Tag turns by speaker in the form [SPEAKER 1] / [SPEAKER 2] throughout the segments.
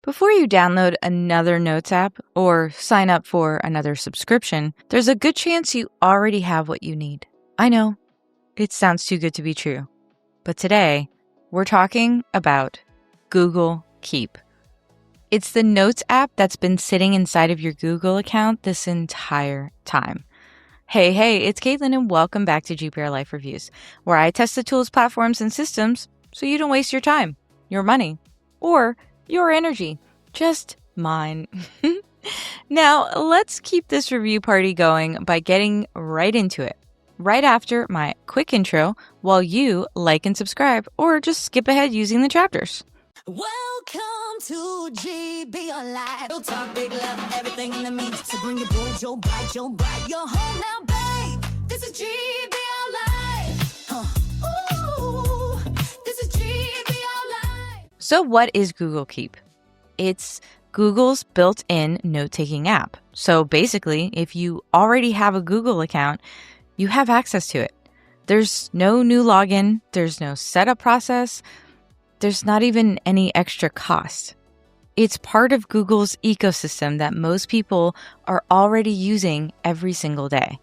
[SPEAKER 1] Before you download another Notes app or sign up for another subscription, there's a good chance you already have what you need. I know, it sounds too good to be true. But today, we're talking about Google Keep. It's the Notes app that's been sitting inside of your Google account this entire time. Hey, it's Caitlin and welcome back to GBRLIFE Reviews, where I test the tools, platforms, and systems so you don't waste your time, your money, or your energy, just mine. Now, let's keep this review party going by getting right into it, right after my quick intro while you like and subscribe, or just skip ahead using the chapters.
[SPEAKER 2] Welcome to GBRLIFE. We'll talk big love, everything in the mix. So bring your boy, Joe Bright, you're home now, babe. This is GBRLIFE. Ooh, this is GBRLIFE.
[SPEAKER 1] So what is Google Keep? It's Google's built-in note-taking app. So basically, if you already have a Google account, you have access to it. There's no new login, there's no setup process, there's not even any extra cost. It's part of Google's ecosystem that most people are already using every single day.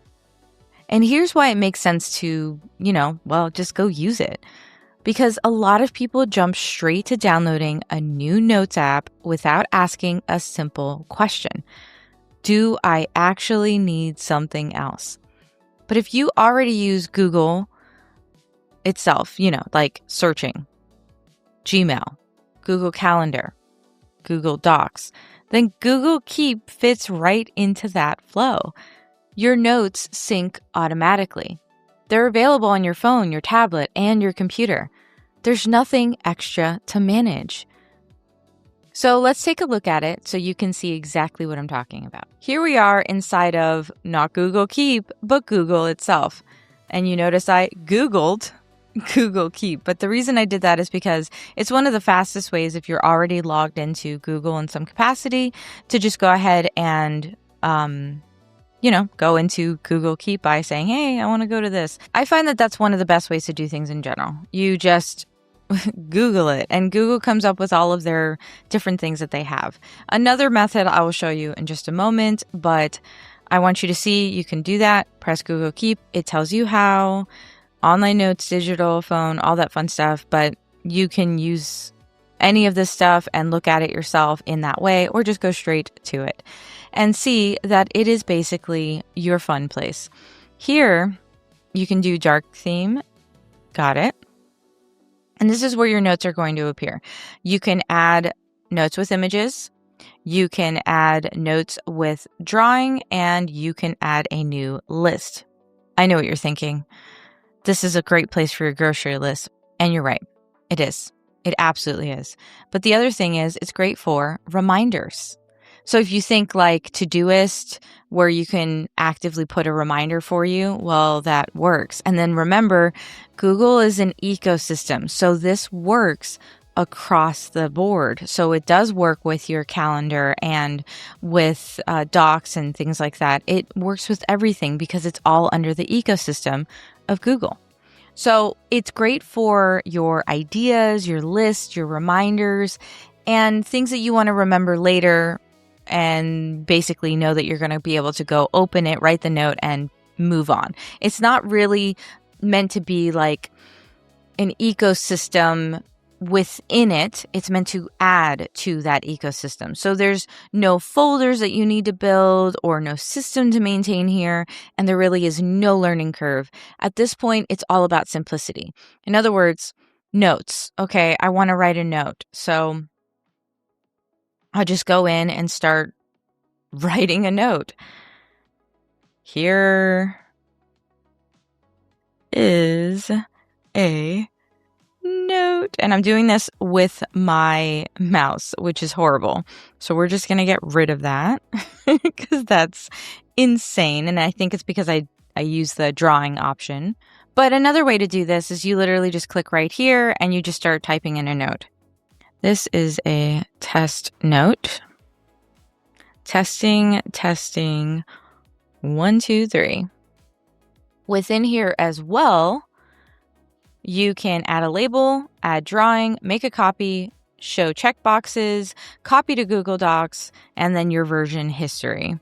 [SPEAKER 1] And here's why it makes sense to, just go use it. Because a lot of people jump straight to downloading a new Notes app without asking a simple question. Do I actually need something else? But if you already use Google itself, like searching, Gmail, Google Calendar, Google Docs, then Google Keep fits right into that flow. Your notes sync automatically. They're available on your phone, your tablet, and your computer. There's nothing extra to manage. So let's take a look at it so you can see exactly what I'm talking about. Here we are inside of not Google Keep, but Google itself. And you notice I Googled Google Keep. But the reason I did that is because it's one of the fastest ways if you're already logged into Google in some capacity to just go ahead and, go into Google Keep by saying, hey, I want to go to this. I find that that's one of the best ways to do things in general. You just Google it and Google comes up with all of their different things that they have. Another method I will show you in just a moment, but I want you to see you can do that. Press Google Keep. It tells you how. Online notes, digital, phone, all that fun stuff, but you can use any of this stuff and look at it yourself in that way, or just go straight to it and see that it is basically your fun place. Here, you can do dark theme. Got it. And this is where your notes are going to appear. You can add notes with images. You can add notes with drawing, and you can add a new list. I know what you're thinking. This is a great place for your grocery list. And you're right. It is. It absolutely is. But the other thing is it's great for reminders. So if you think like Todoist, where you can actively put a reminder for you, well, that works. And then remember, Google is an ecosystem. So this works across the board. So it does work with your calendar and with docs and things like that. It works with everything because it's all under the ecosystem of Google. So it's great for your ideas, your lists, your reminders, and things that you want to remember later and basically know that you're going to be able to go open it, write the note, and move on. It's not really meant to be like an ecosystem within it. It's meant to add to that ecosystem. So there's no folders that you need to build or no system to maintain here. And there really is no learning curve. At this point, it's all about simplicity. In other words, notes. Okay, I want to write a note. So I'll just go in and start writing a note. Here is a note. And I'm doing this with my mouse, which is horrible. So we're just going to get rid of that because that's insane. And I think it's because I use the drawing option. But another way to do this is you literally just click right here and you just start typing in a note. This is a test note. Testing, 1, 2, 3. Within here as well, you can add a label, add drawing, make a copy, show checkboxes, copy to Google Docs, and then your version history.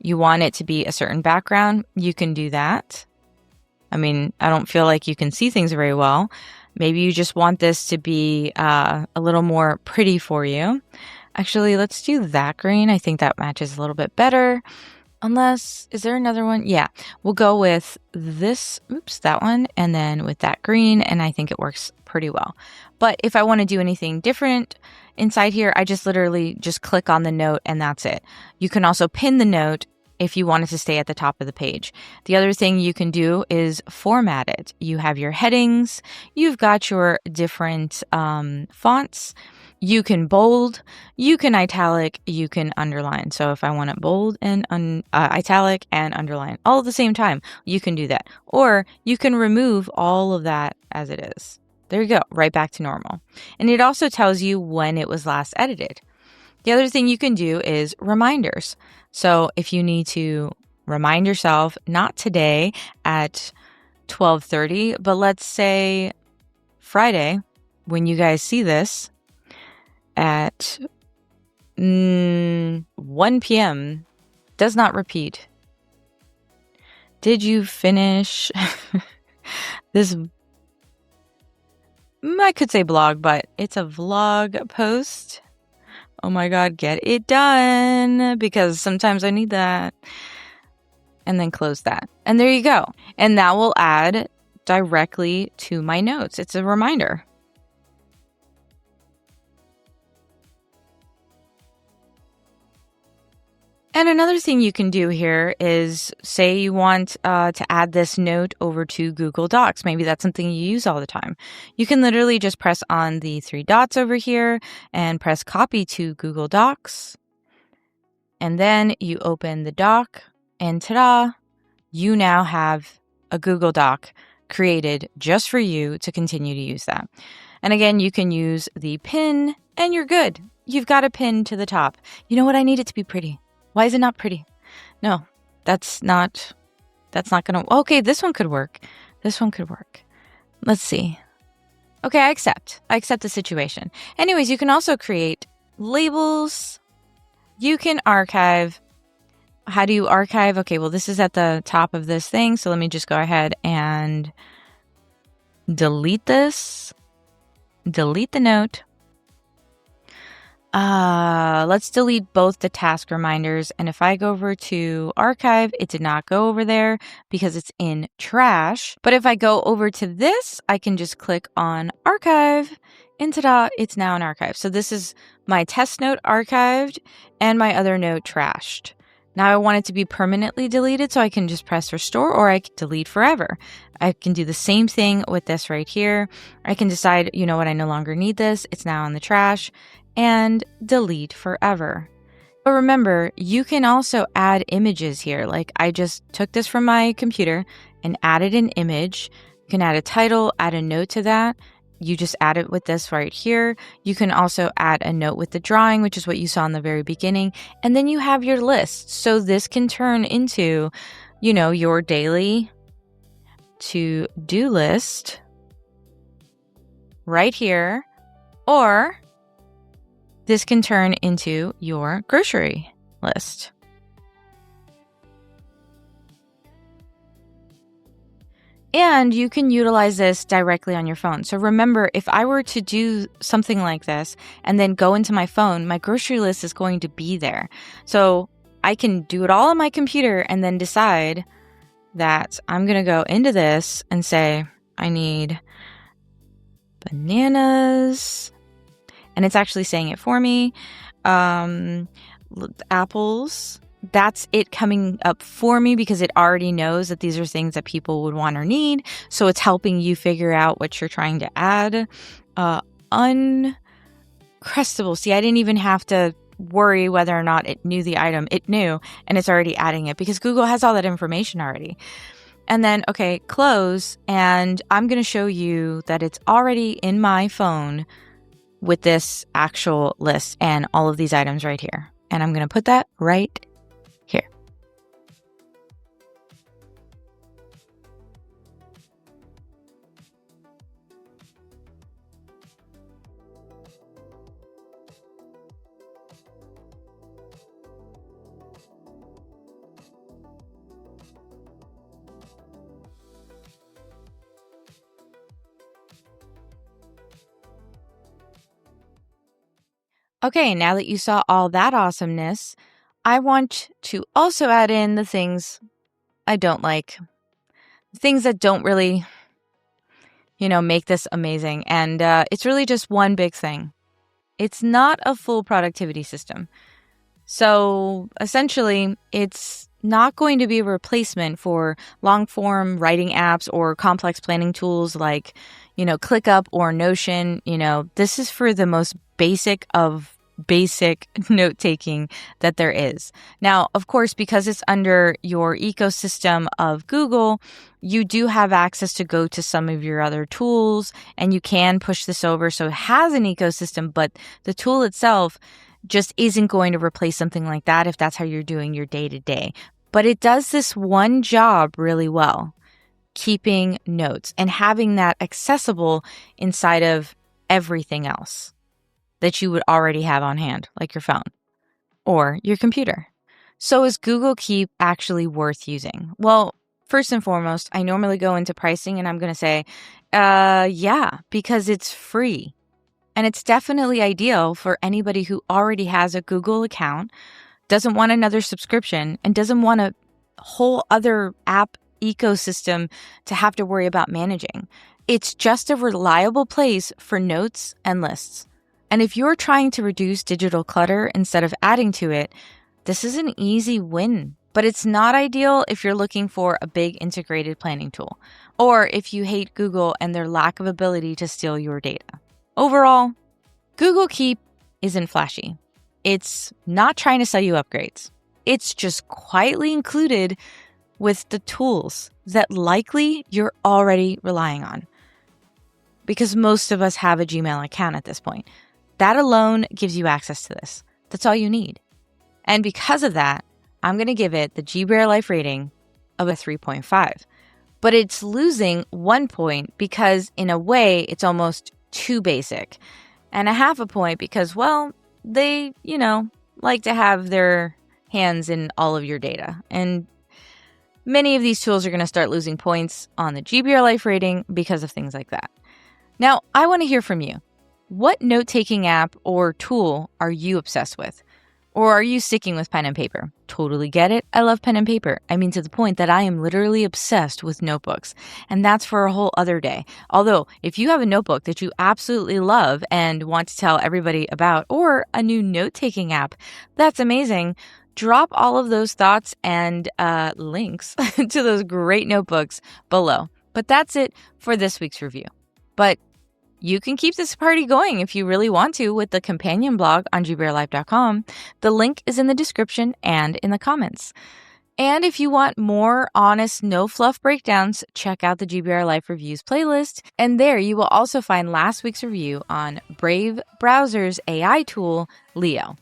[SPEAKER 1] You want it to be a certain background, you can do that. I mean, I don't feel like you can see things very well. Maybe you just want this to be a little more pretty for you. Actually, let's do that green. I think that matches a little bit better. Unless, is there another one? Yeah, we'll go with this, that one, and then with that green, and I think it works pretty well. But if I want to do anything different inside here, I just literally just click on the note and that's it. You can also pin the note if you want it to stay at the top of the page. The other thing you can do is format it. You have your headings, you've got your different fonts. You can bold, you can italic, you can underline. So if I want it bold and italic and underline all at the same time, you can do that. Or you can remove all of that as it is. There you go, right back to normal. And it also tells you when it was last edited. The other thing you can do is reminders. So if you need to remind yourself, not today at 12:30, but let's say Friday, when you guys see this, at 1 p.m. does not repeat. Did you finish this? I could say blog, but it's a vlog post. Oh my God, get it done, because sometimes I need that. And then close that. And there you go. And that will add directly to my notes. It's a reminder. And another thing you can do here is, say you want to add this note over to Google Docs. Maybe that's something you use all the time. You can literally just press on the 3 dots over here and press copy to Google Docs. And then you open the doc and ta-da, you now have a Google Doc created just for you to continue to use that. And again, you can use the pin and you're good. You've got a pin to the top. You know what? I need it to be pretty. Why is it not pretty? No, that's not gonna, okay, this one could work. This one could work. Let's see. Okay, I accept the situation. Anyways, you can also create labels. You can archive. How do you archive? Okay, well, this is at the top of this thing. So let me just go ahead and delete this. Delete the note. Let's delete both the task reminders. And if I go over to archive, it did not go over there because it's in trash. But if I go over to this, I can just click on archive and ta-da, it's now an archive. So this is my test note archived and my other note trashed. Now I want it to be permanently deleted, so I can just press restore, or I can delete forever. I can do the same thing with this right here. I can decide, you know what, I no longer need this. It's now in the trash, and delete forever. But remember, you can also add images here. Like I just took this from my computer and added an image. You can add a title, add a note to that. You just add it with this right here. You can also add a note with the drawing, which is what you saw in the very beginning. And then you have your list. So this can turn into, you know, your daily to-do list right here. Or this can turn into your grocery list. And you can utilize this directly on your phone. So remember, if I were to do something like this and then go into my phone, my grocery list is going to be there. So I can do it all on my computer and then decide that I'm going to go into this and say, I need bananas. And it's actually saying it for me. Apples. That's it coming up for me because it already knows that these are things that people would want or need. So it's helping you figure out what you're trying to add. Uncrustable. See, I didn't even have to worry whether or not it knew the item. It knew, and it's already adding it because Google has all that information already. And then, okay, close. And I'm going to show you that it's already in my phone with this actual list and all of these items right here. And I'm going to put that right here. Okay, now that you saw all that awesomeness, I want to also add in the things I don't like, things that don't really, make this amazing. And it's really just one big thing. It's not a full productivity system. So essentially, it's not going to be a replacement for long-form writing apps or complex planning tools like, ClickUp or Notion. This is for the most basic of basic note-taking that there is. Now, of course, because it's under your ecosystem of Google, you do have access to go to some of your other tools and you can push this over. So it has an ecosystem, but the tool itself just isn't going to replace something like that if that's how you're doing your day-to-day. But it does this one job really well, keeping notes and having that accessible inside of everything else that you would already have on hand, like your phone or your computer. So is Google Keep actually worth using? Well, first and foremost, I normally go into pricing and I'm going to say, yeah, because it's free. And it's definitely ideal for anybody who already has a Google account, doesn't want another subscription, and doesn't want a whole other app ecosystem to have to worry about managing. It's just a reliable place for notes and lists. And if you're trying to reduce digital clutter instead of adding to it, this is an easy win. But it's not ideal if you're looking for a big integrated planning tool, or if you hate Google and their lack of ability to steal your data. Overall, Google Keep isn't flashy. It's not trying to sell you upgrades. It's just quietly included with the tools that likely you're already relying on. Because most of us have a Gmail account at this point. That alone gives you access to this. That's all you need. And because of that, I'm going to give it the GBRLIFE rating of a 3.5. But it's losing 1 point because in a way, it's almost too basic. And a half a point because, well, they, like to have their hands in all of your data. And many of these tools are going to start losing points on the GBRLIFE rating because of things like that. Now, I want to hear from you. What note-taking app or tool are you obsessed with? Or are you sticking with pen and paper? Totally get it. I love pen and paper. I mean, to the point that I am literally obsessed with notebooks. And that's for a whole other day. Although, if you have a notebook that you absolutely love and want to tell everybody about, or a new note-taking app, that's amazing. Drop all of those thoughts and links to those great notebooks below. But that's it for this week's review. But you can keep this party going if you really want to with the companion blog on GBRLIFE.com. The link is in the description and in the comments. And if you want more honest, no fluff breakdowns, check out the GBRLIFE Reviews playlist. And there you will also find last week's review on Brave Browser's AI tool, Leo.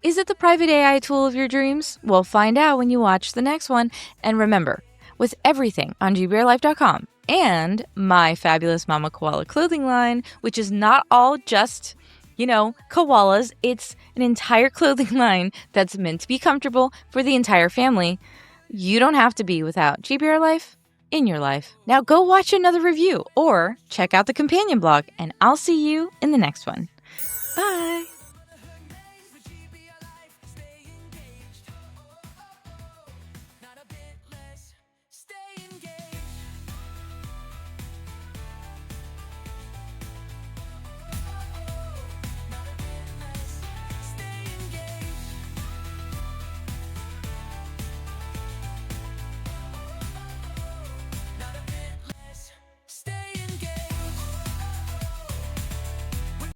[SPEAKER 1] Is it the private AI tool of your dreams? We'll find out when you watch the next one. And remember, with everything on GBRLIFE.com, and my fabulous Mama Koala clothing line, which is not all just, koalas. It's an entire clothing line that's meant to be comfortable for the entire family. You don't have to be without GBRLIFE in your life. Now go watch another review or check out the companion blog, and I'll see you in the next one. Bye.